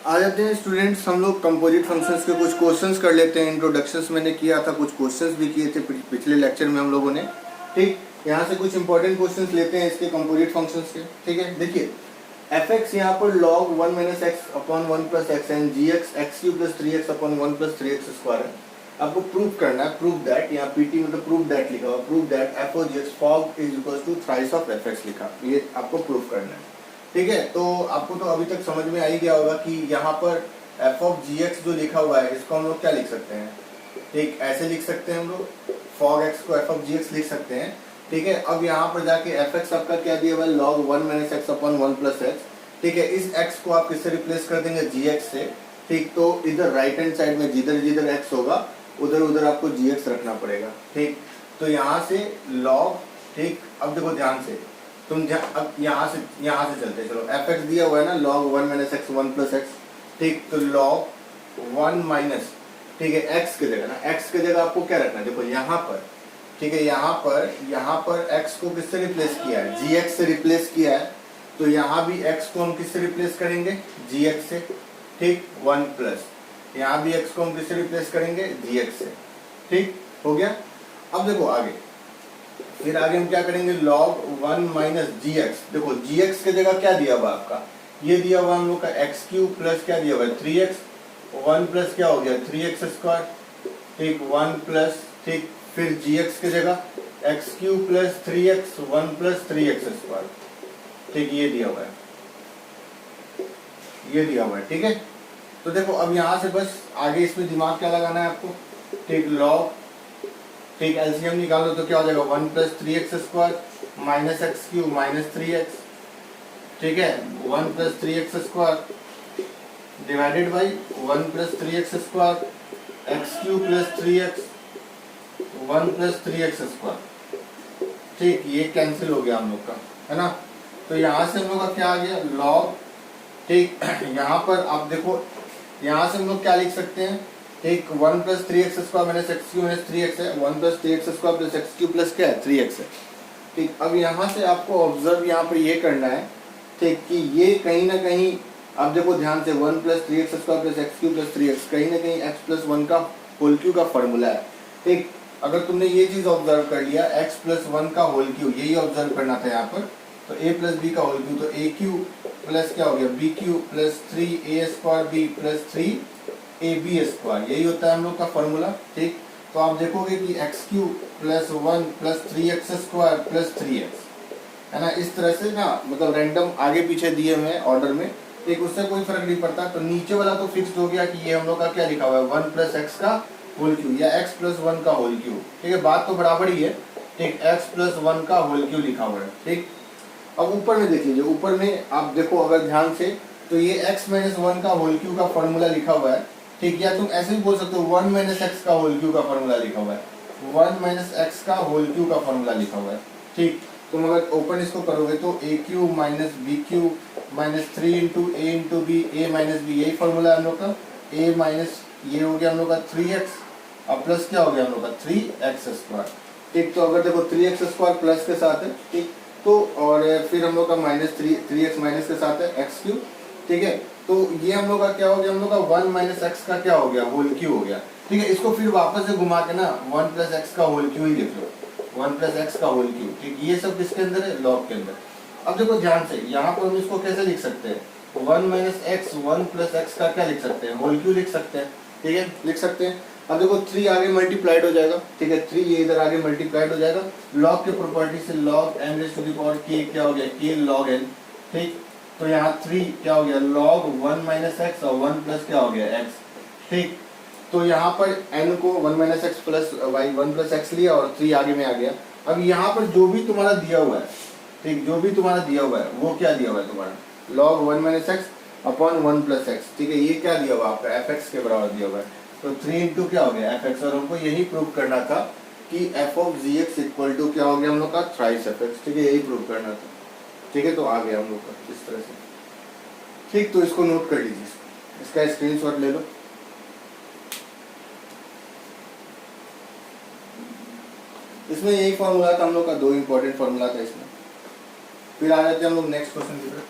आ जाते हैं स्टूडेंट्स, हम लोग कंपोजिट फंक्शंस के कुछ क्वेश्चंस कर लेते हैं। इंट्रोडक्शंस मैंने किया था, कुछ क्वेश्चंस भी किए थे पिछले लेक्चर में हम लोगों ने। ठीक, यहाँ से कुछ इंपॉर्टेंट क्वेश्चंस लेते हैं इसके कंपोजिट फंक्शंस के। ठीक है, देखिए एफ एक्स यहाँ पर log 1 minus x upon 1 plus x and g x x cube plus 3x upon 1 plus 3x square है। आपको प्रूव करना है, प्रूव दैट, यहाँ पीटी मतलब प्रूव दैट लिखा हुआ, prove that f o g x fog is equal to thrice of f x लिखा, ये आपको प्रूव करना है। ठीक है, तो आपको तो अभी तक समझ में आ ही गया होगा कि यहाँ पर एफ ऑफ जी एक्स जो लिखा हुआ है इसको हम लोग क्या लिख सकते हैं। ठीक, ऐसे लिख सकते हैं हम लोग, फॉग एक्स को एफ ऑफ जी एक्स लिख सकते हैं। ठीक है, अब यहाँ पर जाके एफ एक्स आपका क्या दिया हुआ है, log 1 minus x upon 1 plus x. ठीक है, इस x को आप किससे रिप्लेस कर देंगे, gx से। ठीक, तो इधर राइट हैंड साइड में जिधर जिधर x होगा उधर उधर आपको gx रखना पड़ेगा। ठीक, तो यहाँ से log, ठीक, अब देखो ध्यान से, तुम अब यहाँ से चलते चलो, fx दिया हुआ है ना log 1 minus x 1 plus x. ठीक, तो log 1 माइनस, ठीक है, x की जगह ना, x की जगह आपको क्या रखना है, देखो यहाँ पर। ठीक है, यहाँ पर x को किससे रिप्लेस किया है, gx से रिप्लेस किया है, तो यहाँ भी x को हम किससे रिप्लेस करेंगे, gx से। ठीक, 1 प्लस, यहाँ भी x को हम किससे रिप्लेस करेंगे, gx से। ठीक हो गया। अब देखो आगे, फिर आगे हम क्या करेंगे, log 1 माइनस gx। देखो gx की जगह क्या दिया हुआ आपका, ये दिया हुआ हम लोग का एक्स क्यूब प्लस क्या दिया हुआ है 3x, 1 प्लस क्या हो गया 3x स्क्वायर। ठीक, 1 प्लस, ठीक, फिर gx की जगह x cube plus 3x 1 plus 3x square. ठीक, ये दिया हुआ है, ये दिया हुआ है। ठीक है, तो देखो अब यहाँ से बस आगे इसमें दिमाग क्या लगाना है आपको। ठीक, log, ठीक, एलसीएम निकालो तो क्या हो जाएगा 1 plus 3x square minus x cube minus 3x। ठीक है, 1 plus 3x square divided by 1 plus 3x square x cube plus 3x 1 plus 3x square. ठीक, ये कैंसिल हो गया हम लोग का, है ना। तो यहाँ से हम लोग का क्या आ गया log, ठीक, यहाँ पर आप देखो, यहाँ से हम लोग क्या लिख सकते हैं, ठीक, 1 plus 3x square minus x Q minus 3x है, 1 plus 3x square plus x cube plus क्या है 3x है। ठीक, अब यहाँ से आपको ऑब्जर्व यहाँ पर ये करना है, ठीक, कि ये कहीं ना कहीं, अब देखो ध्यान से, 1 plus 3x square plus x cube plus 3x कहीं ना कहीं x प्लस 1 का होल क्यू का फॉर्मूला है। ठीक, अगर तुमने ये चीज ऑब्जर्व कर लिया, x प्लस 1 का होल क्यू, यही ऑब्जर्व करना था यहाँ पर, तो a प्लस बी का होल क्यू, तो ए क्यू प्लस क्या हो गया b cube plus 3a square b plus 3ab square, यही होता है हम लोग का फॉर्मूला। ठीक, तो आप देखोगे कि x cube plus 1 plus 3x square plus 3x, है ना, इस तरह से ना, मतलब रैंडम आगे पीछे दिए हुए ऑर्डर में। ठीक, उससे कोई फर्क नहीं पड़ता। तो नीचे वाला तो फिक्स हो गया कि ये हम लोग का क्या लिखा हुआ है 1 प्लस एक्स का होल क्यू या x प्लस 1 का होल क्यू। ठीक है, बात तो बराबर ही है। ठीक, x प्लस 1 का होल क्यू लिखा हुआ है। ठीक, अब ऊपर में देख लीजिए, ऊपर में आप देखो अगर ध्यान से, तो ये x माइनस 1 का होल क्यू का फॉर्मूला लिखा हुआ है। ठीक, या तुम ऐसे भी बोल सकते हो 1 माइनस एक्स का होल क्यू का फॉर्मूला लिखा हुआ है, 1 माइनस एक्स का होल क्यू का फॉर्मूला लिखा हुआ है। ठीक, तुम अगर ओपन इसको करोगे तो ए cube minus B cube minus 3 into A into B A minus B, यही फॉर्मूला है हम लोग का। ए माइनस ये हो गया हम लोग का 3x और प्लस क्या हो गया हम लोग का 3x स्क्वायर। ठीक, तो अगर देखो 3x स्क्वायर प्लस के साथ है, ठीक, तो और फिर हम लोग का माइनस 3x माइनस के साथ है एक्स क्यू। ठीक है, तो ये हम लोग का क्या हो गया, हम लोग का 1 माइनस एक्स का क्या हो गया होल क्यू हो गया। ठीक है, इसको फिर वापस से घुमा के ना 1 प्लस एक्स का होल क्यू ही लिख लो, 1 प्लस एक्स का होल क्यू। ठीक, ये सब किसके अंदर है, लॉग के अंदर। अब देखो ध्यान से, यहाँ पर हम इसको कैसे लिख सकते हैं, 1 माइनस एक्स 1 प्लस एक्स का क्या लिख सकते हैं, होल क्यू लिख सकते हैं। ठीक है, लिख सकते हैं। अब देखो 3 आगे मल्टीप्लाइड हो जाएगा। ठीक है, 3 ये इधर आगे मल्टीप्लाइड हो जाएगा, लॉग के प्रॉपर्टी से log m raise to the power k क्या हो गया k log n। ठीक, तो यहाँ 3 क्या हो गया log 1 माइनस एक्स और 1 प्लस क्या हो गया x। ठीक, तो यहाँ पर n को 1 minus x plus y 1 plus x लिया और 3 आगे में आ गया। अब यहाँ पर जो भी तुम्हारा दिया हुआ है, ठीक, जो भी तुम्हारा दिया हुआ है वो क्या दिया हुआ है तुम्हारा log 1 minus x upon 1 plus x. ठीक है, ये क्या दिया हुआ आपका एफ एक्स के बराबर दिया हुआ है, तो 3 इंटू क्या हो गया एफ एक्स, और हमको यही प्रूव करना था कि f of g x equal to क्या हो गया हम लोग का थ्राइस एफ एक्स। ठीक है, यही प्रूव करना था। ठीक है, तो आ गया हम लोग का इस तरह से। ठीक, तो इसको नोट कर लीजिए, इसका स्क्रीनशॉट ले लो। इसमें यही फॉर्मूला था हम लोग का, 2 इंपॉर्टेंट फॉर्मूला था इसमें। फिर आ जाते हैं हम लोग नेक्स्ट क्वेश्चन की तरफ।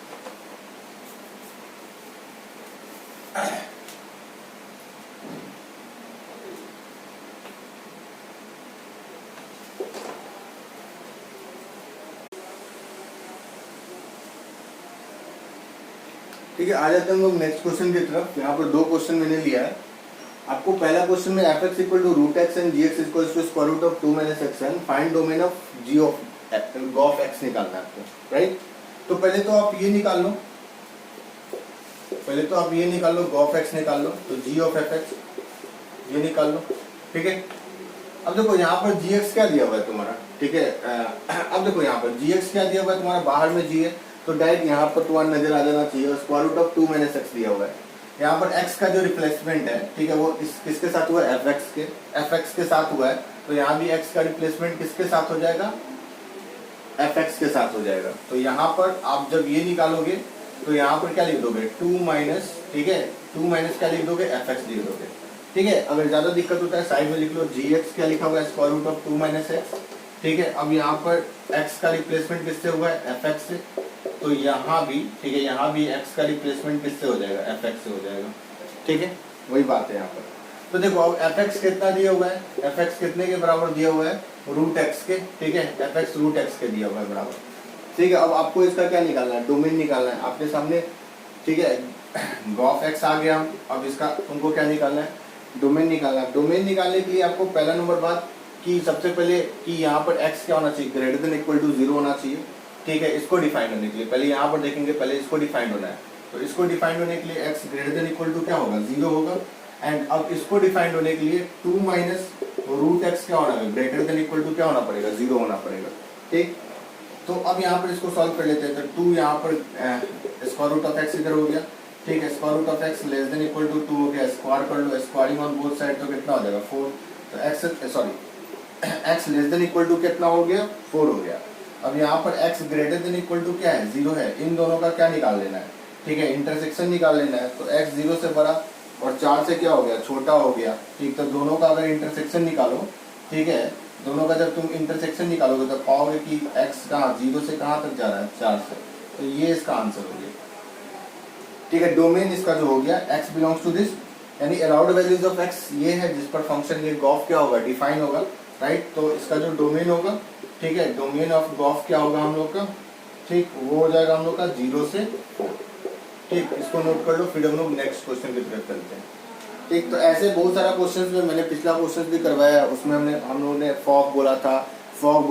ठीक है, आ जाते हैं हम लोग नेक्स्ट क्वेश्चन की तरफ। यहाँ पर दो क्वेश्चन मैंने लिया है आपको। पहला क्वेश्चन में f x equal to root x and g x equal to square root of 2 minus x and find domain of g of gof x निकालना है आपको, राइट। तो पहले तो आप ये निकाल लो, गॉफ एक्स निकाल लो। तो जी ऑफ एफ एक्स ये निकाल लो, ठीक है। अब देखो यहाँ पर जी एक्स क्या दिया हुआ है तुम्हारा, ठीक है। अब देखो यहाँ पर जी एक्स क्या दिया हुआ है तुम्हारा, बाहर में जी है तो डायरेक्ट यहाँ पर तुम्हारा नजर आ जाना चाहिए। Square root of 2 minus x दिया हुआ है। यहाँ पर x का जो रिप्लेसमेंट है, ठीक है, वो किसके साथ हुआ है, एफ एक्स के साथ हुआ है। तो यहाँ भी x का रिप्लेसमेंट किसके साथ हो जाएगा, एफ एक्स के साथ हो जाएगा। तो यहाँ पर आप जब ये निकालोगे तो यहाँ पर क्या लिख दोगे, 2 माइनस, ठीक है, 2 माइनस क्या लिख दोगे, एफ एक्स लिख दोगे, ठीक है। अगर ज्यादा दिक्कत होता है साइड में लिख लो, जी एक्स क्या लिखा हुआ है, square root of 2 minus x, ठीक है। अब यहाँ पर x का रिप्लेसमेंट किससे हुआ है, एफ एक्स से। तो यहाँ भी, ठीक है, यहाँ भी x का रिप्लेसमेंट किससे हो जाएगा, एफ एक्स से हो जाएगा, ठीक है। वही बात है यहाँ पर। तो देखो अब एफ एक्स कितना दिया हुआ है, एफ एक्स कितने के बराबर दिया हुआ है, रूट एक्स के, ठीक है। एफ एक्स रूट एक्स के दिया हुआ है बराबर, ठीक है। अब आपको इसका क्या निकालना है, डोमेन निकालना है आपके सामने, ठीक है। गॉफ एक्स आ गया, अब इसका तुमको क्या निकालना है, डोमेन निकालना है। डोमेन निकालने के लिए आपको पहला नंबर बात कि सबसे पहले कि यहाँ पर x क्या होना चाहिए, ग्रेटर देन इक्वल टू 0 होना चाहिए, ठीक है। इसको डिफाइन होने के लिए पहले यहाँ पर देखेंगे, पहले इसको डिफाइन होना है। तो इसको डिफाइन होने के लिए x greater than equal to क्या होगा, 0 होगा। एंड अब इसको डिफाइन होने के लिए 2 माइनस रूट एक्स क्या होना है, ग्रेटर देन इक्वल टू क्या होना पड़ेगा, 0 होना पड़ेगा, ठीक। तो अब यहाँ पर इसको सॉल्व कर लेते हैं। तो 2 यहाँ पर स्क्वायर रूट ऑफ एक्स इधर हो गया, ठीक है। Square root of x less than equal to 2 हो गया, स्क्वायर कर लो, स्क्वायरिंग ऑन बोथ साइड तो कितना हो जाएगा, 4। तो x less than equal to कितना हो गया, 4 हो गया। अब यहाँ पर x greater than equal to क्या है, 0 है। इन दोनों का क्या निकाल लेना है, ठीक है, इंटरसेक्शन निकाल लेना है। तो x 0 से बड़ा और 4 से क्या हो गया, छोटा हो गया, ठीक। तो दोनों का अगर इंटरसेक्शन निकालो, ठीक है, दोनों का जब तुम इंटरसेक्शन निकालोगे तो पाओगे कि x कहाँ 0 से कहाँ तक जा रहा है, 4 से। तो ये इसका आंसर हो गया, ठीक है। डोमेन इसका जो हो गया x बिलोंग्स टू दिस, यानी अलाउड वैल्यूज ऑफ x ये है जिस पर फंक्शन ये गॉफ क्या होगा, डिफाइन होगा, राइट। तो इसका जो डोमेन होगा, ठीक है, डोमेन ऑफ गॉफ क्या होगा हम लोग का, ठीक, वो हो जाएगा हम लोग का 0 से 4, ठीक। इसको नोट कर लो, फिर हम लोग नेक्स्ट क्वेश्चन की तरफ चलते हैं, ठीक। तो ऐसे बहुत सारा क्वेश्चन में मैंने पिछला क्वेश्चन भी करवाया, उसमें हम लोगों ने फॉग बोला था, गॉफ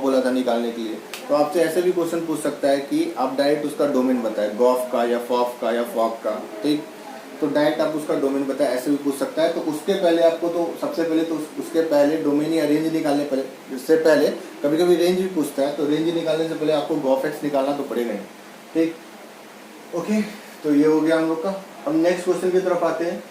बोला था निकालने के लिए। तो आपसे ऐसे भी क्वेश्चन पूछ सकता है कि आप डायरेक्ट उसका डोमेन बताएं, गॉफ का या फॉफ का या फॉग का, ठीक। तो डायरेक्ट आप उसका डोमेन बताएं, ऐसे भी पूछ सकता है। तो उसके पहले आपको तो सबसे पहले तो उसके पहले डोमेन या रेंज निकालने पहले, इससे पहले कभी कभी रेंज भी पूछता है, तो रेंज निकालने से पहले आपको गॉफ एक्स निकालना तो पड़ेगा ही, ठीक। ओके, तो ये हो गया हम लोग का। अब नेक्स्ट क्वेश्चन की तरफ आते हैं,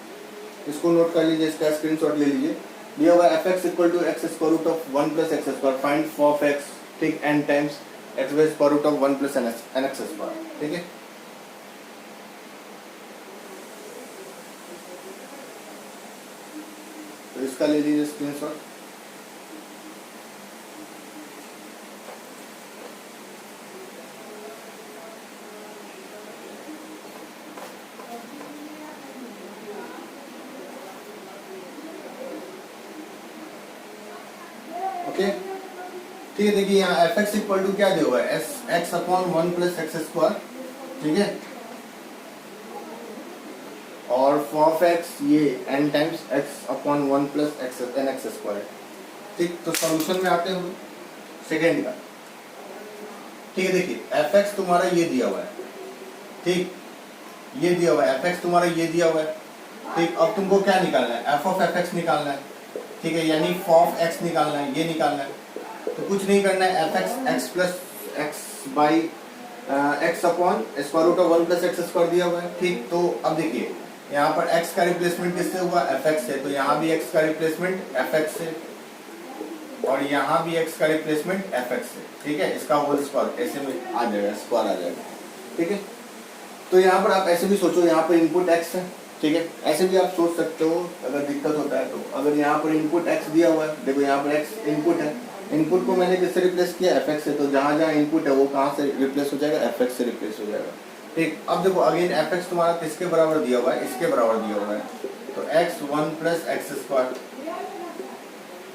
इसको नोट कर लीजिए, इसका स्क्रीनशॉट ले लीजिए। दिया हुआ F x equal to x square root of 1 plus x square, find f of X, ठीक, N times X by square root of 1 plus N x square, ठीक है। तो इसका ले लीजिए स्क्रीनशॉट। ओके, ठीक है। देखिए यहाँ एफ एक्स इक्वल टू क्या दिया हुआ है, s x upon 1 plus x square, ठीक है। और फॉफ एक्स ये n times x upon 1 plus x n x square, ठीक। तो सॉल्यूशन में आते हैं हम सेकेंड का, ठीक है। देखिए एफ एक्स तुम्हारा ये दिया हुआ है, ठीक, ये दिया हुआ है, एफ एक्स तुम्हारा ये दिया हुआ है, ठीक। अब तुमको क्या निकालना है, एफ ऑफ एफ एक्स निकालना है, ठीक है, यानी फॉफ एक्स निकालना है, ये निकालना है। तो कुछ नहीं करना है, f x x plus x by x upon square root of 1 plus x square दिया हुआ है, ठीक। तो अब देखिए यहाँ पर x का रिप्लेसमेंट किससे हुआ, fx से। तो यहाँ भी x का रिप्लेसमेंट fx से और यहाँ भी x का रिप्लेसमेंट fx से, ठीक है। इसका होल स्क्वायर ऐसे में आ जाएगा, स्क्वायर आ जाएगा, ठीक है। तो यहाँ पर आप ऐसे भी सोचो, यहाँ पर इनपुट x है, ठीक है। ऐसे भी आप सोच सकते हो अगर दिक्कत होता है तो। अगर यहाँ पर इनपुट x दिया हुआ है, देखो यहाँ पर x इनपुट है, इनपुट को मैंने किससे रिप्लेस किया, एफ एक्स से, तो जहाँ जहाँ इनपुट है वो कहाँ से रिप्लेस हो जाएगा, एफ एक्स से रिप्लेस हो जाएगा। ठीक, अब देखो अगेन एफ एक्स तुम्हारा किसके बराबर दिया हुआ है, इसके बराबर दिया हुआ है, तो x one plus x square,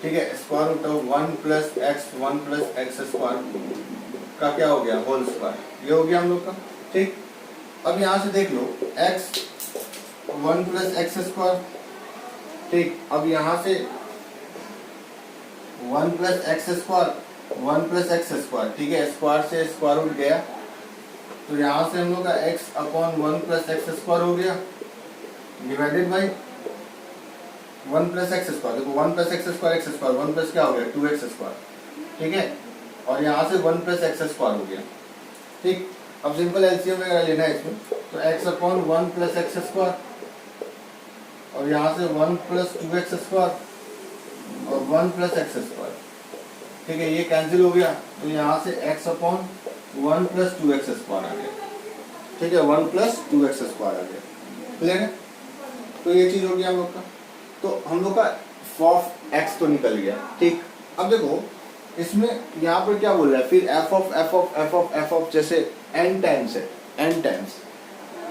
ठीक है, square root of one plus x square का क्या हो गया, होल स्क्वायर, ये हो गया हम लोग का। ठीक, अब यहाँ से देख लो X one plus x square, ठीक, अब यहाँ से वन प्लस एक्स स्क्वायर, ठीक है, स्क्वायर से स्क्वायर रूट गया, तो यहाँ से हम लोग का x upon one plus x square हो गया divided by one plus x square. देखो one plus x square one plus क्या हो गया, टू एक्स स्क्वायर, ठीक है, और यहाँ से वन प्लस एक्स स्क्वायर हो गया। ठीक, अब सिंपल एलसीएम वगैरह लेना है इसमें, तो x upon one plus x square और यहाँ से one plus two x square और वन प्लस एक्स स्क्वायर, ठीक है, ये कैंसिल हो गया, तो यहाँ से x upon one plus two x square आ गया, ठीक है, one plus two x square आ गया, क्लियर है। तो ये चीज हो गया हम लोग का, तो हम लोग का फॉफ एक्स तो निकल गया। ठीक, अब देखो इसमें यहाँ पर क्या बोल रहा है, फिर एफ ऑफ जैसे n टाइम्स है, n टाइम्स,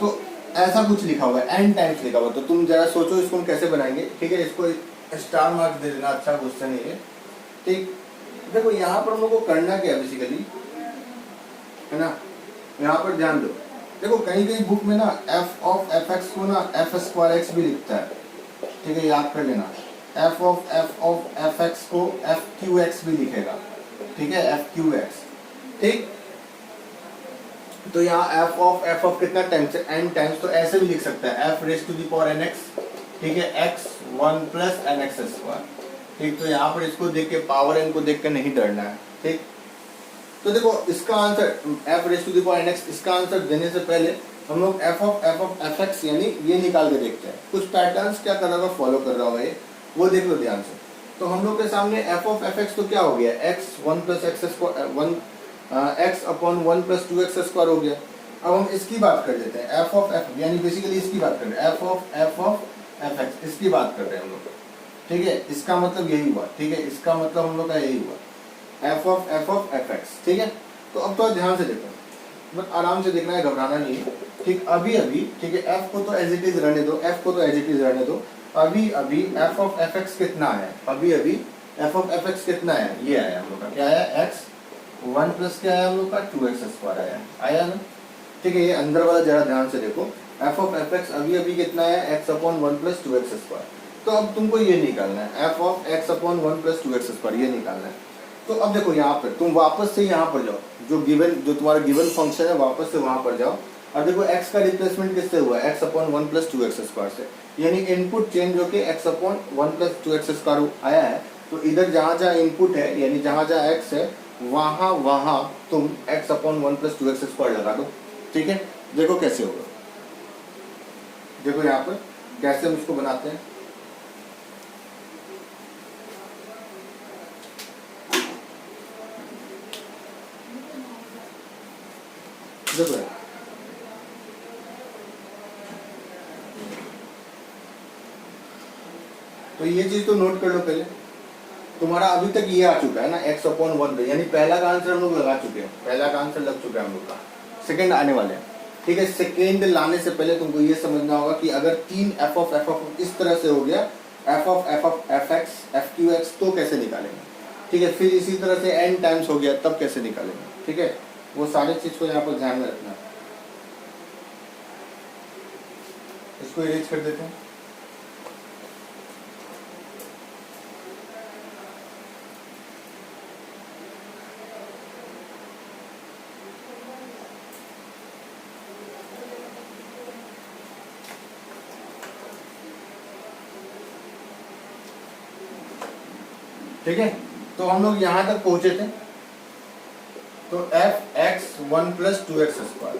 तो ऐसा कुछ लिखा हुआ है, n टाइम्स लिखा हुआ, तो तुम जरा सोचो इसको हम कैसे बनाएंगे। ठीक है, इसको स्टार मार्क दे देना, अच्छा क्वेश्चन है ये। ठीक, देखो यहाँ पर हम लोग को करना क्या है बेसिकली, है ना, यहाँ पर ध्यान दो, देखो कहीं कहीं बुक में ना एफ ऑफ एफ एक्स को ना एफ स्क्वायर एक्स भी लिखता है, ठीक है, याद कर लेना, एफ ऑफ एफ एक्स को एफ क्यू एक्स भी लिखेगा, ठीक है, एफ क्यू एक्स। ठीक, तो यहाँ एफ ऑफ कितना टाइम्स है, एन टाइम्स, तो ऐसे भी लिख सकता है f raise to the power n x, ठीक है, x one plus N x square. ठीक, तो यहाँ पर इसको देख के पावर एन को देख के नहीं डरना है। ठीक, तो देखो इसका answer f raise to the power n x, इसका आंसर देने से पहले हम लोग एफ ऑफ एफ एक्स यानी ये निकाल के देखते हैं, कुछ पैटर्न्स क्या कर रहा होगा, फॉलो कर रहा होगा ये, वो देख लो ध्यान से। तो हम लोग के सामने एफ ऑफ एफ एक्स तो क्या हो गया, x one plus x square, one x upon one plus two x square हो गया। अब हम इसकी बात कर लेते हैं, एफ ऑफ एफ यानी बेसिकली इसकी बात कर रहे हैं, एफ ऑफ एफ एक्स, इसकी बात कर रहे हैं हम लोग। ठीक है, इसका मतलब यही हुआ, ठीक है, इसका मतलब हम लोग का यही हुआ, एफ ऑफ एफ एक्स। ठीक है, तो अब तो ध्यान से देखो, बट आराम से देखना है, घबराना नहीं है। ठीक, अभी अभी, ठीक है, एफ को तो एज इट इज रहने दो, एफ को तो एज इट इज रहने दो। अभी अभी एफ ऑफ एफ एक्स कितना है, अभी अभी एफ ऑफ एफ एक्स कितना है, ये आया हम लोग का, क्या आया, एक्स वन प्लस क्या आया हम लोग का, टू एक्स स्क्वायर आया ना। ठीक है, ये अंदर वाला जरा ध्यान से देखो, एफ ऑफ एफ एक्स अभी अभी कितना है, x upon one plus two x square. तो अब तुमको ये निकालना है, F of x upon one plus two x square, ये निकालना है। तो अब देखो यहाँ पर तुम वापस से यहाँ पर जाओ, जो तुम्हारा गिवन फंक्शन है वापस से वहाँ पर जाओ, और देखो x का रिप्लेसमेंट किससे हुआ है, x upon one plus two x square से, यानी इनपुट चेंज होके x upon one plus two x square आया है। तो इधर जहाँ जहाँ इनपुट है यानी जहाँ जहाँ x है वहाँ वहाँ तुम x upon one plus two x square लगा दो। ठीक है, देखो कैसे होगा, देखो यहाँ पर कैसे हम इसको बनाते हैं। देखो तो ये चीज तो नोट कर लो पहले, तुम्हारा अभी तक ये आ चुका है ना x अपॉन वन, यानी पहला का आंसर हम लोग लगा चुके हैं, पहला का आंसर लग चुका है हम लोग का, सेकंड आने वाले हैं। ठीक है, सेकंड लाने से पहले तुमको ये समझना होगा कि अगर तीन एफ ऑफ इस तरह से हो गया, F of f x F Q x, तो कैसे निकालेंगे। ठीक है, फिर इसी तरह से n टाइम्स हो गया तब कैसे निकालेंगे। ठीक है, वो सारी चीज को यहाँ पर ध्यान में रखना। इसको इरेज कर देते हैं। ठीक है, तो हम लोग यहाँ तक पहुंचे थे, तो F x one plus two x square,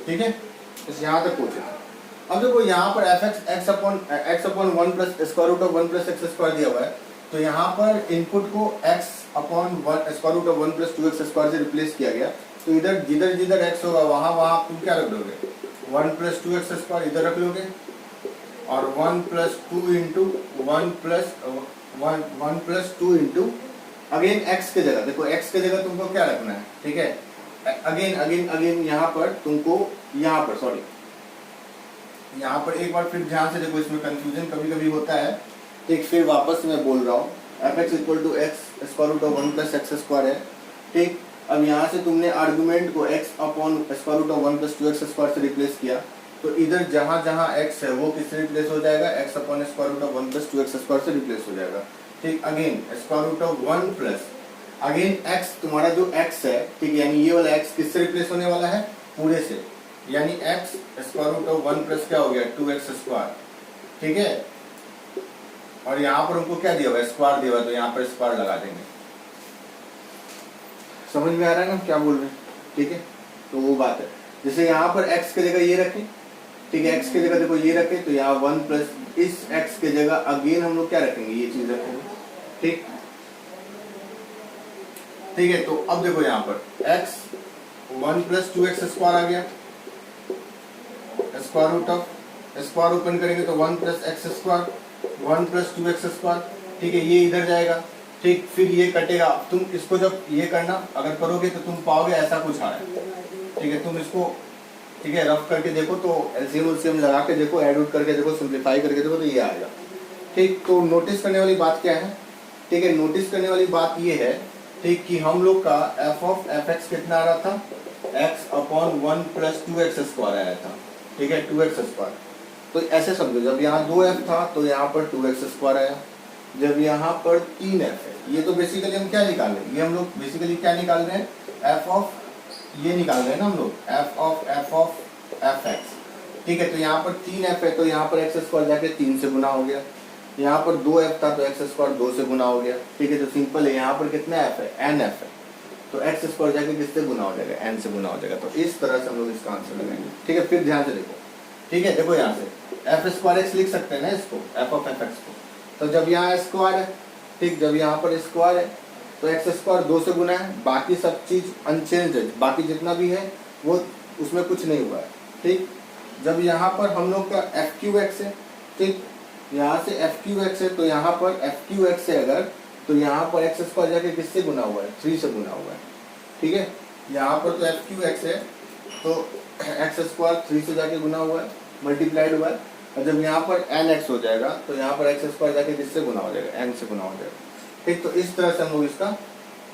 ठीक है, इस यहाँ तक पहुंचे थे। अब देखो यहाँ पर f x upon one plus square root of one plus x square दिया हुआ है, तो यहाँ पर इनपुट को x upon one square root of one plus two x square से रिप्लेस किया गया। तो इधर जिधर जिधर x होगा वहाँ वहाँ तुम क्या रख दोगे, one plus two x square इधर रख लोगे, और one plus two into one plus one plus two into again x के जगह, देखो एक्स के जगह तुमको क्या रखना है, ठीक है, अगेन अगेन अगेन यहाँ पर तुमको, यहाँ पर सॉरी, यहाँ पर एक बार फिर ध्यान से देखो, इसमें कंफ्यूजन कभी कभी होता है, ठीक, फिर वापस मैं बोल रहा हूँ, f x equal to x square root of one plus x square है, ठीक। अब यहाँ से तुमने आर्गुमेंट को x upon square root of one plus two x square से रिप्लेस किया, तो इधर जहाँ जहाँ x है वो किससे रिप्लेस हो जाएगा, x upon square root of one plus two x square से रिप्लेस हो जाएगा, ठीक। Again square root of one plus again x, तुम्हारा जो x है, ठीक, यानी ये वाला x किससे रिप्लेस होने वाला है, पूरे से, यानी x square root of one plus क्या हो गया, टू एक्स स्क्वायर, ठीक है। और यहाँ पर हमको क्या दिया हुआ है, स्क्वायर दिया हुआ है, तो यहाँ पर स्क्वायर लगा देंगे। समझ में आ रहा है ना क्या बोल रहे हैं, ठीक है। तो वो बात है, जैसे यहाँ पर x की जगह ये रखें, ठीक है, x की जगह देखो ये रखें, तो यहाँ वन प्लस इस x की जगह अगेन हम लोग क्या रखेंगे, ये चीज रखेंगे, ठीक, ठीक है। तो अब देखो यहाँ पर x one plus two x square आ गया, square root of, square open करेंगे तो one plus x square, one plus two x square, ठीक है, ये इधर जाएगा, ठीक, फिर ये कटेगा। तुम इसको जब ये करना अगर करोगे तो तुम पाओगे ऐसा कुछ आ रहा है, ठीक है, तुम इसको, ठीक है, रफ करके देखो, तो एलसीएम उलसीएम लगा के देखो, ऐड उड करके देखो, सिंप्लीफाई करके देखो, तो ये आएगा, ठीक। तो नोटिस करने वाली बात क्या है, ठीक है, नोटिस करने वाली बात ये है, ठीक, कि हम लोग का एफ ऑफ एफ एक्स कितना आ रहा था, x upon one plus two x square आया था, ठीक है, टू एक्स स्क्वायर। तो ऐसे समझो, जब यहाँ दो एफ था तो यहाँ पर टू एक्स स्क्वायर आया, जब यहाँ पर तीन एफ है, ये तो बेसिकली हम क्या निकाल रहे हैं, ये हम लोग बेसिकली क्या निकाल रहे हैं, एफ ऑफ, ये निकाल रहे हैं ना हम लोग, एफ ऑफ एफ एक्स, ठीक है। तो यहाँ पर तीन एफ है, तो यहाँ पर एक्स स्क्वायर जाके तीन से गुना हो गया, यहाँ पर दो एफ था तो एक्स स्क्वायर दो से गुना हो गया, ठीक है। तो सिंपल है, यहाँ पर कितना एफ है, एन एफ है, तो एक्स स्क्वायर जाके किससे गुना हो जाएगा, एन से गुना हो जाएगा। तो इस तरह से हम लोग इसका आंसर लगाएंगे, ठीक है। फिर ध्यान से देखो, ठीक है, देखो यहाँ से एफ स्क्वायर एक्स लिख सकते हैं ना इसको, एफ ऑफ एफ एक्स को, तो जब यहाँ स्क्वायर है, ठीक, जब यहाँ पर स्क्वायर है तो एक्स स्क्वायर दो से गुना है, बाकी सब चीज अनचेंज है, बाकी जितना भी है वो उसमें कुछ नहीं हुआ है, ठीक। जब यहाँ पर हम लोग का एफ क्यू एक्स है, ठीक, यहाँ से एफ क्यू एक्स है, तो यहाँ पर एफ क्यू एक्स है अगर, तो यहाँ पर एक्स स्क्वायर जाके किससे गुना हुआ है, थ्री से गुना हुआ है, ठीक है। यहाँ पर तो एफ क्यू एक्स है, तो एक्स स्क्वायर थ्री से जाके गुना हुआ है, मल्टीप्लाइड हुआ है, और जब यहाँ पर एन एक्स हो जाएगा तो यहाँ पर एक्स स्क्वायर जाके किससे गुना हो जाएगा, एन से गुना हो जाएगा, ठीक। तो इस तरह से हम लोग इसका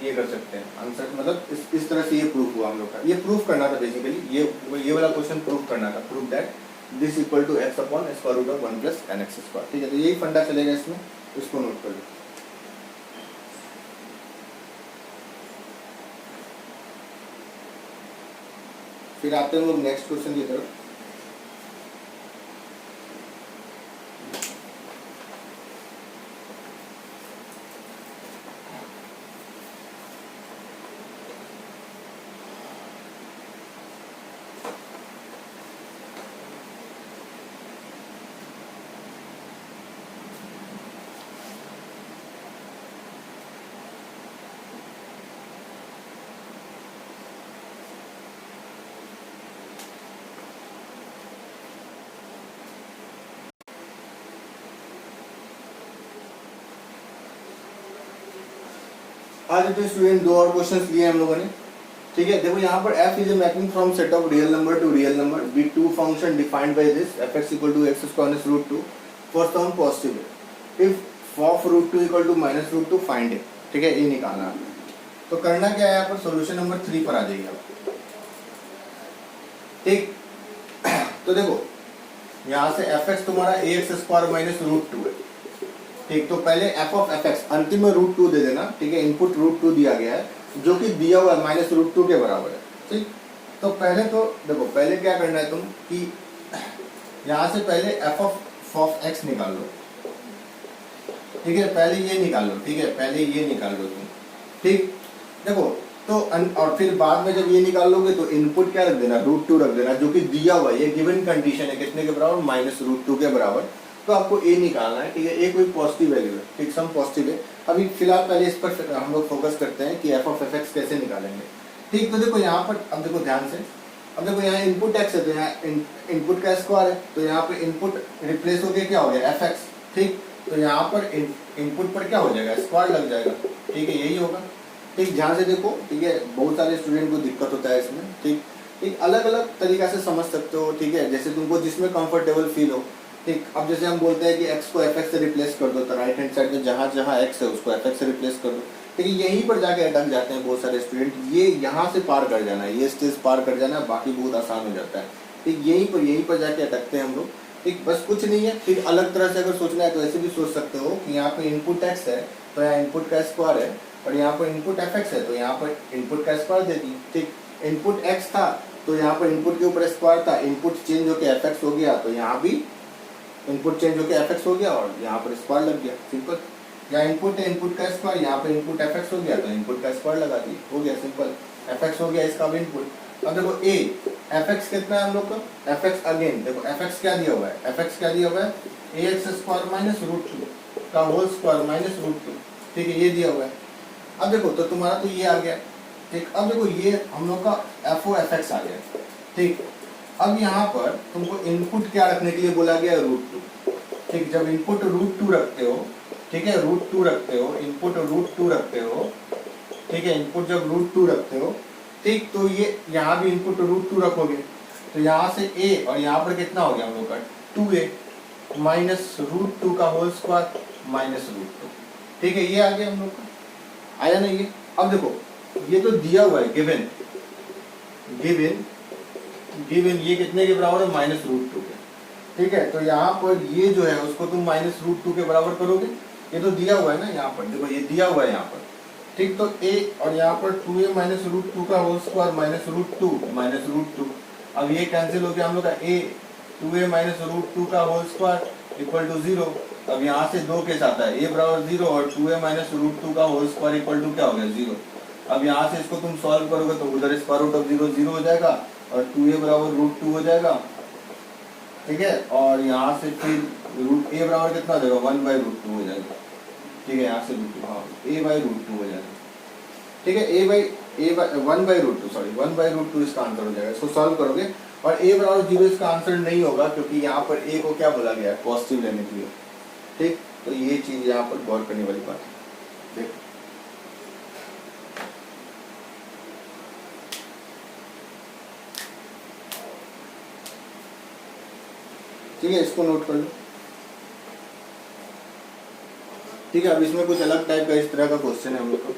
ये कर सकते हैं आंसर, मतलब इस तरह से ये प्रूफ हुआ हम लोग का, ये प्रूफ करना था बेसिकली, ये वाला क्वेश्चन प्रूफ करना था, proof that this equal to x upon square root of one plus N x square, ठीक है। तो यही फंडा चलेगा इसमें, इसको नोट कर लो। फिर आते हैं लोग नेक्स्ट क्वेश्चन की तरफ। आज जो स्टूडेंट दो और क्वेश्चंस लिए हम लोगों ने, ठीक है। देखो यहाँ पर f is a mapping from set of real number to real number, be to function defined by this f x equal to x square minus root two for some positive f of root two equal to minus root two find it, ठीक है, ये निकालना है। तो करना क्या है, यहाँ पर सोल्यूशन नंबर 3 पर आ जाइए आप, ठीक। तो देखो यहाँ से एफ एक्स तुम्हारा A X square minus root two है, ठीक। तो पहले एफ ऑफ एफ एक्स अंतिम में रूट टू दे देना, ठीक है, इनपुट रूट टू दिया गया है जो कि दिया हुआ है माइनस रूट टू के बराबर है, ठीक। तो पहले तो देखो, पहले क्या करना है तुम कि यहाँ से पहले एफ ऑफ एक्स निकाल लो, ठीक है, पहले ये निकाल लो, ठीक है, पहले ये निकाल लो तुम, ठीक। देखो तो और फिर बाद में जब ये निकाल लोगे तो इनपुट क्या रख देना, रूट टू रख देना, जो कि दिया हुआ है, ये गिवन कंडीशन है, कितने के बराबर, माइनस रूट टू के बराबर। तो आपको ए निकालना है, ठीक है, ए कोई पॉजिटिव वैल्यू है, ठीक, सम पॉजिटिव है। अभी फिलहाल पहले इस पर हम लोग फोकस करते हैं कि एफ ऑफ एफ एक्स कैसे निकालेंगे, ठीक। तो देखो यहाँ पर अब देखो ध्यान से, अब देखो यहाँ इनपुट एक्स है तो यहाँ इनपुट का स्क्वायर है, तो यहाँ पर इनपुट रिप्लेस हो गया, क्या हो गया, एफ एक्स, ठीक। तो यहाँ पर इनपुट पर क्या हो जाएगा, स्क्वायर लग जाएगा। ठीक है, यही होगा। ठीक, ध्यान से देखो। ठीक है, बहुत सारे स्टूडेंट को दिक्कत होता है इसमें। ठीक ठीक, अलग अलग तरीका से समझ सकते हो। ठीक है, जैसे तुमको जिसमें कंफर्टेबल फील हो। ठीक, अब जैसे हम बोलते हैं कि x को fx से रिप्लेस कर दो, तो राइट हैंड साइड में जहाँ जहाँ x है उसको fx से रिप्लेस कर दो। ठीक है, यहीं पर जाके अटक जाते हैं बहुत सारे स्टूडेंट। ये यहाँ से पार कर जाना है, ये स्टेज पार कर जाना है, बाकी बहुत आसान हो जाता है। ठीक, यहीं पर जाके अटकते हैं हम लोग। ठीक, बस कुछ नहीं है। फिर अलग तरह से अगर सोचना है तो ऐसे भी सोच सकते हो कि यहाँ पे इनपुट x है तो यहाँ इनपुट का स्क्वायर है, और यहाँ पर इनपुट fx है तो यहाँ पर इनपुट का स्क्वायर दे दी। ठीक, इनपुट x था तो यहाँ पर इनपुट के ऊपर स्क्वायर था, इनपुट चेंज होकर fx हो गया तो यहाँ भी इनपुट चेंज होकर fx हो गया और यहाँ पर स्क्वायर लग गया। सिंपल। यहाँ इनपुट है, इनपुट का स्क्वायर, यहाँ पर इनपुट fx हो गया तो इनपुट का स्क्वायर लगा दिया, हो गया सिंपल। fx हो गया, इसका भी इनपुट। अब देखो a fx कितना है हम लोग का, fx अगेन देखो fx क्या दिया हुआ है, fx क्या दिया हुआ है, ax स्क्वायर माइनस रूट 2 का होल स्क्वायर माइनस रूट 2। ठीक है, ये दिया हुआ है। अब देखो तो तुम्हारा तो ये आ गया। ठीक, अब देखो ये हम लोग का एफ ओ एफ एक्स आ गया। ठीक, अब यहाँ पर तुमको इनपुट क्या रखने के लिए बोला गया, रूट 2। ठीक, जब इनपुट रूट 2 रखते हो, ठीक है, रूट 2 रखते हो, इनपुट रूट 2 रखते हो। ठीक है, इनपुट जब रूट 2 रखते हो, ठीक, तो ये यहाँ भी इनपुट रूट 2 रखोगे तो यहाँ से a और यहाँ पर कितना हो गया हम लोग का 2a माइनस रूट 2 का होल स्क्वायर माइनस रूट 2। ठीक है, ये आ गया हम लोग का, आया ना ये। अब देखो ये तो दिया हुआ है, गिवन गिवन गिवन ये कितने के बराबर है, माइनस रूट 2 के। ठीक है, तो यहाँ पर ये जो है उसको तुम माइनस रूट 2 के बराबर करोगे, ये तो दिया हुआ है ना यहाँ पर, देखो ये दिया हुआ है यहाँ पर। ठीक, तो a और यहाँ पर 2a माइनस रूट 2 का whole square minus root 2 minus root 2। अब ये कैंसिल हो गया हम लोग का, a 2a माइनस रूट 2 का होल स्क्वायर इक्वल टू 0। अब यहाँ से 2 के साथ है, a बराबर 0 और 2a माइनस रूट 2 का होल स्क्वायर इक्वल टू क्या हो गया, 0। अब यहाँ से इसको तुम सॉल्व करोगे तो उधर स्क्वायर रूट ऑफ 0 0 हो जाएगा और 2a बराबर रूट 2 हो जाएगा। ठीक है, और यहाँ से फिर रूट a बराबर कितना हो जाएगा, 1 बाई रूट 2 हो जाएगा। ठीक है, यहाँ से रूट 2, हाँ a बाई रूट 2 हो जाएगा। ठीक है, a by 1 by root 2, sorry 1 by root 2 इसका आंसर हो जाएगा। इसको सॉल्व करोगे और a बराबर 0 इसका आंसर नहीं होगा, क्योंकि यहाँ पर a को क्या बोला गया है, पॉजिटिव लेने के लिए। ठीक, तो ये चीज यहाँ पर गौर करने वाली बात है। देखो ठीक है, इसको नोट कर लो। ठीक है, अब इसमें कुछ अलग टाइप का इस तरह का क्वेश्चन है हम लोग का।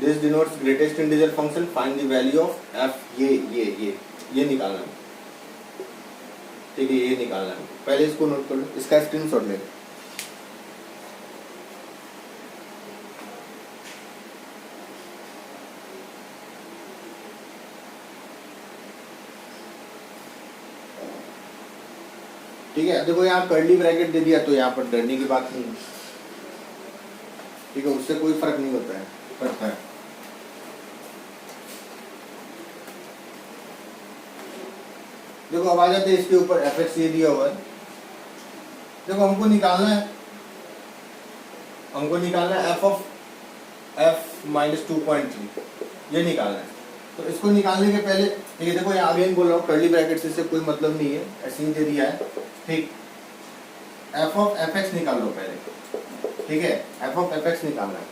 This denotes greatest integer function, find the value of F. ये निकालना है। ठीक है, ये निकालना है, पहले इसको नोट कर लो, इसका स्क्रीनशॉट ले। ठीक है, देखो यहाँ कर्ली ब्रैकेट दे दिया तो यहाँ पर डरने की बात नहीं है। ठीक है, उससे कोई फर्क नहीं होता है, पड़ता है। देखो अब आ जाते हैं इसके ऊपर, fx ये दिया हुआ है। देखो हमको निकालना है f ऑफ f माइनस 2.3, ये निकालना है। तो इसको निकालने के पहले, ठीक है, देखो यहाँ अगेन बोल रहा हूँ, कर्ली ब्रैकेट से कोई मतलब नहीं है, ऐसे ही दे दिया है। ठीक, f ऑफ fx निकाल लो पहले। ठीक है, f ऑफ fx निकालना है।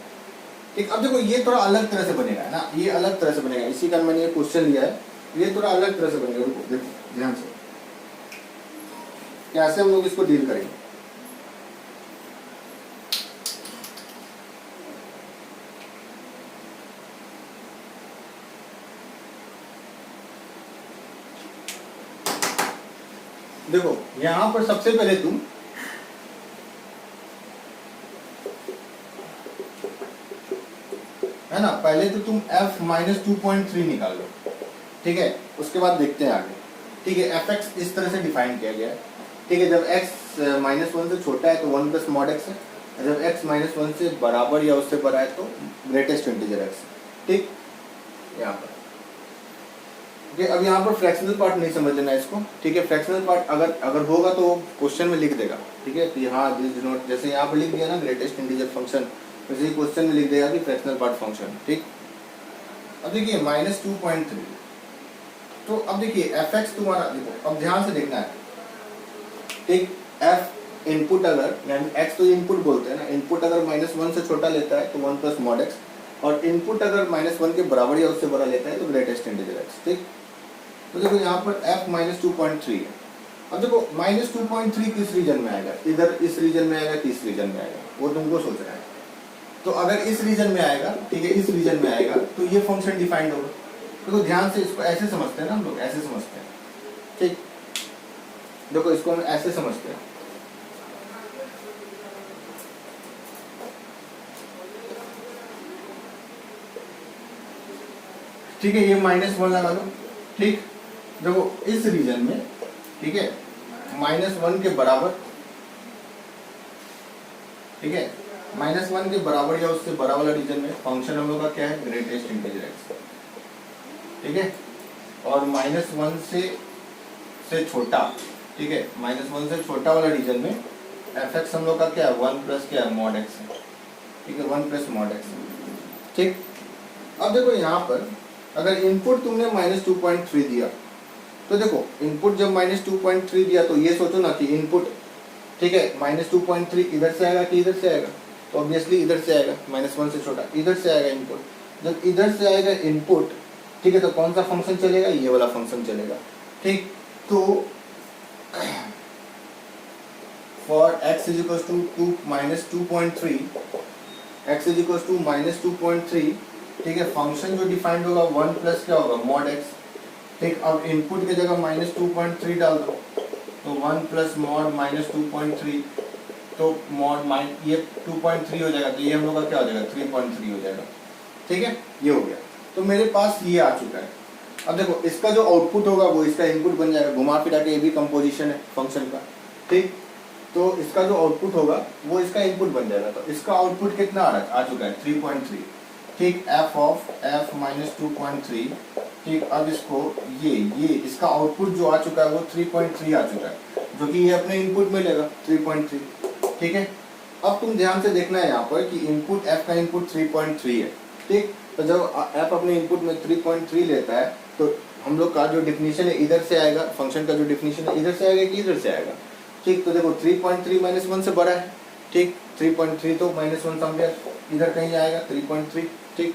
ठीक, अब देखो ये थोड़ा अलग तरह से बनेगा ना, ये अलग तरह से बनेगा, इसी कारण मैंने ये क्वेश्चन लिया है, ये थोड़ा अलग तरह से बनेगा। देखो ध्यान से कैसे हम लोग इसको डील करेंगे। देखो यहां पर सबसे पहले तुम है ना, पहले तो तुम f माइनस 2.3 निकाल लो। ठीक है, उसके बाद देखते हैं आगे। ठीक है, fx इस तरह से डिफाइन किया गया है। ठीक है, जब x माइनस 1 से छोटा है तो 1 प्लस मॉड x है, जब x माइनस 1 से बराबर या उससे बड़ा है तो ग्रेटेस्ट इंटीजर x। ठीक, यहाँ पर ठीक है, अब यहाँ पर फ्रैक्शनल पार्ट नहीं समझ लेना इसको। ठीक है, फ्रैक्शनल पार्ट अगर होगा तो क्वेश्चन में लिख देगा। ठीक है, तो यहाँ डिनोट जैसे यहाँ पर लिख दिया ना ग्रेटेस्ट इंटीजर फंक्शन, वैसे ही क्वेश्चन में लिख देगा कि फ्रैक्शनल पार्ट फंक्शन। ठीक, अब देखिए माइनस 2.3, तो अब देखिए fx तुम्हारा, देखो अब ध्यान से देखना है। ठीक, f इनपुट अगर यानी x तो इनपुट बोलते हैं ना, इनपुट अगर -1 से छोटा लेता है तो 1 प्लस मॉड x, और इनपुट अगर -1 के बराबर या उससे बड़ा लेता है तो ग्रेटेस्ट इंटीजर x। ठीक, तो देखो यहाँ पर f -2.3 है। अब देखो -2.3 किस रीजन में आएगा, इधर इस रीजन में आएगा कि इस रीजन में आएगा, वो तुमको सोचना है। तो अगर इस रीजन में आएगा, ठीक है, इस रीजन में आएगा तो ये फंक्शन डिफाइंड होगा। देखो ध्यान से इसको ऐसे समझते हैं ना हम लोग, ऐसे समझते हैं। ठीक, देखो इसको हम ऐसे समझते हैं। ठीक है, ये -1 लगा लो। ठीक, देखो इस रीजन में, ठीक है, -1 के बराबर, ठीक है, -1 के बराबर या उससे बड़ा वाला रीजन में फंक्शन हम लोग का क्या है, ग्रेटेस्ट इंटीजर x। ठीक है, और -1 से छोटा, ठीक है, -1 से छोटा वाला रीजन में fx हम लोग का क्या है, 1 प्लस क्या है, मॉड x है। ठीक है, 1 प्लस मॉड x है। ठीक, अब देखो यहाँ पर अगर इनपुट तुमने -2.3 दिया, तो देखो इनपुट जब -2.3 दिया तो ये सोचो ना कि इनपुट, ठीक है, -2.3 इधर से आएगा कि इधर से आएगा, तो ऑब्वियसली इधर से आएगा, -1 से छोटा इधर से आएगा इनपुट। जब इधर से आएगा इनपुट, ठीक है, तो कौन सा फंक्शन चलेगा, ये वाला फंक्शन चलेगा। ठीक, तो for x is equal to -2.3, x is equal to -2.3, ठीक है, फंक्शन जो डिफाइंड होगा 1 प्लस क्या होगा, मॉड x। ठीक, अब इनपुट की जगह -2.3 डाल दो, तो 1 प्लस मॉड -2.3, तो मॉड ये 2.3 हो जाएगा, तो ये हम लोग का क्या हो जाएगा, 3.3 हो जाएगा। ठीक है, ये हो गया। तो मेरे पास ये आ चुका है। अब देखो इसका जो आउटपुट होगा वो इसका इनपुट बन जाएगा, घुमा फिरा के ये भी कंपोजिशन है फंक्शन का। ठीक, तो इसका जो आउटपुट होगा वो इसका इनपुट बन जाएगा। तो इसका आउटपुट कितना आ चुका है, 3.3। ठीक, f ऑफ f -2.3। ठीक, अब इसको ये इसका आउटपुट जो आ चुका है वो 3.3 आ चुका है, जो कि ये अपने इनपुट में लेगा 3.3। ठीक है, अब तुम ध्यान से देखना है यहाँ पर कि इनपुट f का इनपुट 3.3 है। ठीक, तो जब f अपने इनपुट में 3.3 लेता है तो हम लोग का जो डिफिनीशन है इधर से आएगा, फंक्शन का जो डिफिनीशन है इधर से आएगा कि इधर से आएगा। ठीक, तो देखो 3.3 -1 से बड़ा है। ठीक, 3.3 तो -1 समवेयर इधर कहीं आएगा 3.3। ठीक,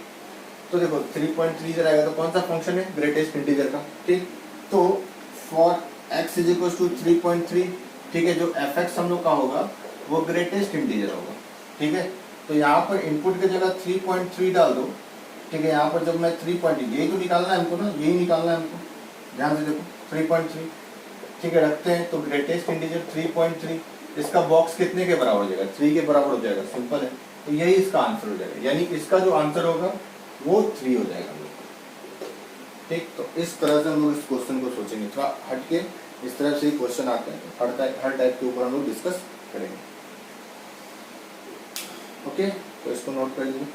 तो देखो 3.3 इधर आएगा तो कौन सा फंक्शन है, ग्रेटेस्ट इंटीजर का। ठीक, तो for x is equal to 3.3, ठीक है, जो fx हम लोग का होगा वो ग्रेटेस्ट इंटीजर होगा। ठीक है, तो यहाँ पर इनपुट की जगह 3.3 डाल दो। ठीक है, यहाँ पर जब मैं 3. यही तो निकालना है हमको ना, यही निकालना है हमको, ध्यान से देखो 3.3। ठीक है, रखते हैं, तो ग्रेटेस्ट इंटीजर 3.3, इसका बॉक्स कितने के बराबर हो जाएगा, 3 के बराबर हो जाएगा, सिंपल है। तो यही इसका आंसर हो जाएगा, यानी इसका जो आंसर होगा वो 3 हो जाएगा। ठीक, तो इस तरह से हम लोग इस क्वेश्चन को सोचेंगे, थोड़ा हटके इस तरह से ही क्वेश्चन आते हैं, हर टाइप के ऊपर हम लोग डिस्कस करेंगे। ओके, तो इसको नोट कर लीजिए।